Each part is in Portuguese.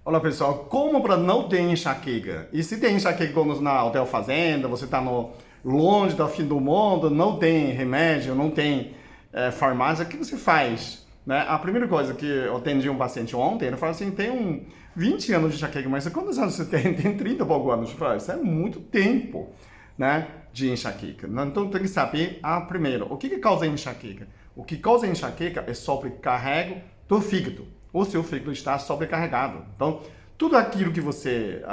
Olá pessoal, como para não ter enxaqueca? E se tem enxaqueca como na hotel fazenda, você está longe do fim do mundo, não tem remédio, não tem farmácia, o que você faz? Né? A primeira coisa que eu atendi um paciente ontem, ele falou assim, tem 20 anos de enxaqueca, mas quantos anos você tem? Tem 30 e poucos anos. Eu falei, isso é muito tempo, né, de enxaqueca. Então tem que saber, primeiro, o que causa enxaqueca? O que causa enxaqueca é sobrecarrego do fígado. O seu fígado está sobrecarregado. Então, tudo aquilo que você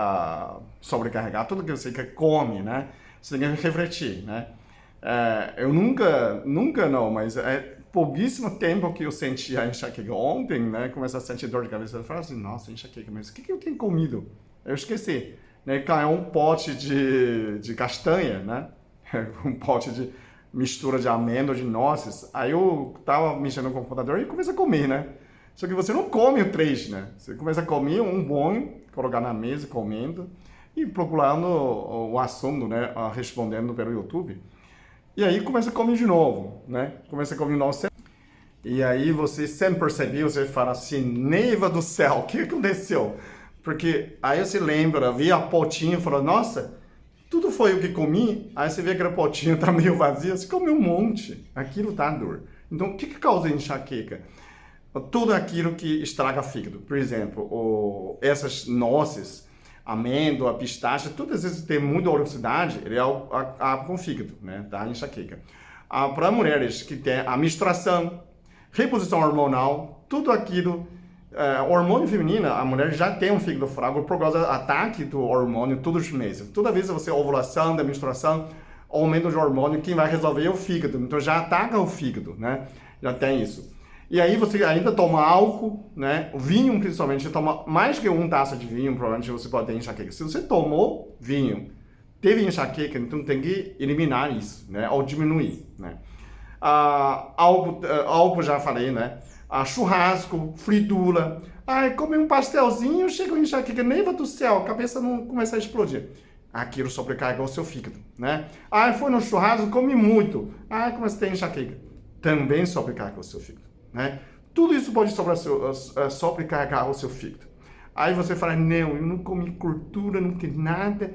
sobrecarregar, tudo que você come, né? Você tem que refletir, né? Eu nunca não, mas é pouquíssimo tempo que eu senti a enxaqueca. Ontem, né? Comecei a sentir dor de cabeça. Eu falei assim, nossa, enxaqueca, mas o que eu tenho comido? Eu esqueci. Né? Caiu um pote de castanha, né? Um pote de mistura de amêndoa, de nozes. Aí eu tava mexendo no computador e comecei a comer, né? Só que você não come o três, né? Você começa a comer um bom, colocar na mesa, comendo, e procurando o assunto, né? Respondendo pelo YouTube. E aí começa a comer de novo, né? Começa a comer de novo. E aí você, sem perceber, você fala assim, neiva do céu, o que aconteceu? Porque aí você lembra, vê a potinha e fala, nossa, tudo foi o que comi, aí você vê que a potinha tá meio vazia, você comeu um monte, aquilo tá dor. Então, o que causa enxaqueca? Tudo aquilo que estraga o fígado. Por exemplo, essas nozes, amêndoa, pistache, todas essas que têm muita oleosidade, ele acaba com o fígado, né? Dá enxaqueca. Para mulheres que têm a menstruação, reposição hormonal, tudo aquilo, hormônio feminino, a mulher já tem um fígado fraco por causa do ataque do hormônio todos os meses. Toda vez que você ovulação, da menstruação, aumento de hormônio, quem vai resolver é o fígado. Então já ataca o fígado, né? Já tem isso. E aí você ainda toma álcool, né? O vinho, principalmente, você toma mais que uma taça de vinho, provavelmente você pode ter enxaqueca. Se você tomou vinho, teve enxaqueca, então tem que eliminar isso, né? Ou diminuir, né? Álcool já falei, né? Churrasco, fritura. Come um pastelzinho, chega uma enxaqueca, neiva do céu, a cabeça não começa a explodir. Aquilo sobrecarregou o seu fígado, né? Foi no churrasco, come muito. Começa a ter enxaqueca. Também sobrecarregou o seu fígado. Né? Tudo isso pode sobrecarregar o seu fígado. Aí você fala, não, eu não comi gordura, não tem nada.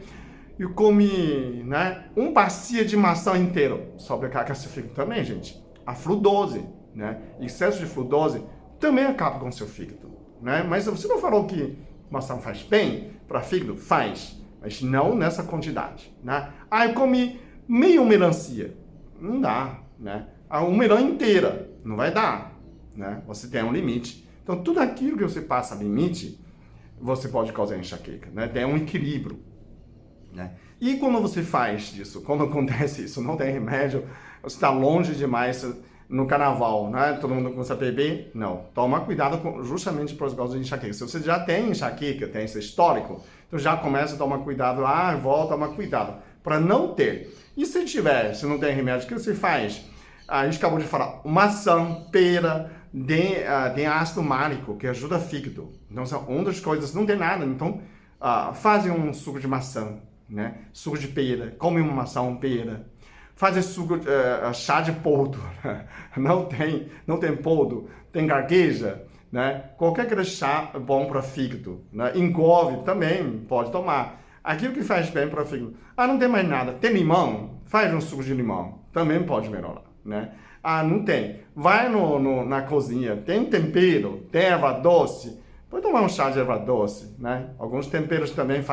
Eu comi, né, um bacia de maçã inteiro. Sobrecarrega o seu fígado também, gente. A frutose, né? Excesso de frutose também acaba com o seu fígado. Né? Mas você não falou que maçã faz bem para fígado? Faz, mas não nessa quantidade. Né? Eu comi meio melancia. Não dá, né? Uma melão inteira, não vai dar. Né? Você tem um limite. Então, tudo aquilo que você passa limite, você pode causar enxaqueca. Né? Tem um equilíbrio. Né? E quando você faz isso, quando acontece isso, não tem remédio, você está longe demais no carnaval, né? Todo mundo começa a beber, não. Toma cuidado justamente por causa de enxaqueca. Se você já tem enxaqueca, tem esse histórico, então já começa a tomar cuidado, volta a tomar cuidado, para não ter. E se tiver, se não tem remédio, o que você faz? A gente acabou de falar, maçã, pera, tem ácido málico, que ajuda o fígado. Então, são outras coisas, não tem nada. Então, fazem um suco de maçã, né? Suco de pera, come uma maçã, uma pera. Fazem suco, chá de poldo. Não tem poldo, tem gargueja, né? Qualquer chá é bom para o fígado. Né? Engove também, pode tomar. Aquilo que faz bem para o fígado. Não tem mais nada. Tem limão? Faz um suco de limão. Também pode melhorar. Né? Não tem. Vai na cozinha, tem tempero, tem erva doce, pode tomar um chá de erva doce, né? Alguns temperos também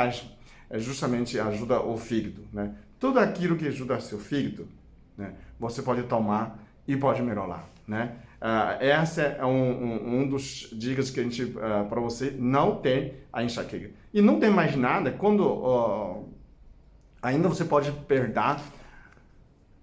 justamente ajuda o fígado, né? Tudo aquilo que ajuda o seu fígado, né? Você pode tomar e pode melhorar, né? Essa é um dos dicas que a gente para você não ter a enxaqueca. E não tem mais nada quando ainda você pode perder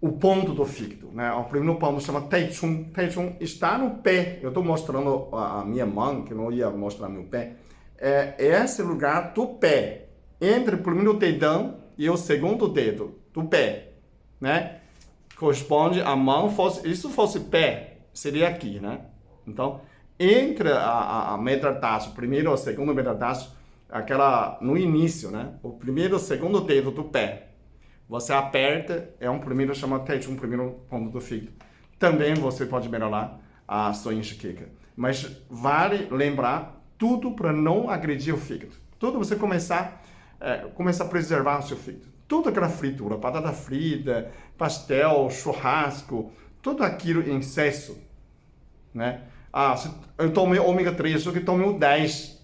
o ponto do fígado, né? O primeiro ponto chama Taichung. Taichung está no pé. Eu estou mostrando a minha mão, que eu não ia mostrar meu pé. É esse lugar do pé, entre o primeiro dedão e o segundo dedo do pé, né? Corresponde a mão, isso fosse pé, seria aqui, né? Então, entre a metatarso, primeiro ou segundo metatarso, no início, né? O primeiro ou segundo dedo do pé. Você aperta, um primeiro chamado um primeiro ponto do fígado. Também você pode melhorar a sua enxaqueca. Mas vale lembrar tudo para não agredir o fígado. Tudo você começa a preservar o seu fígado. Tudo aquela fritura, batata frita, pastel, churrasco, tudo aquilo em excesso, né? Se eu tomei ômega 3, só que tomei o 10,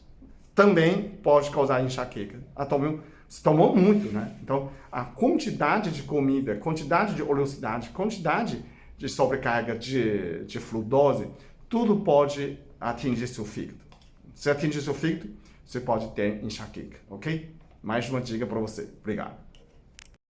também pode causar enxaqueca. Você tomou muito, né? Então, a quantidade de comida, quantidade de oleosidade, quantidade de sobrecarga de frutose, tudo pode atingir seu fígado. Se atingir seu fígado, você pode ter enxaqueca, ok? Mais uma dica para você. Obrigado.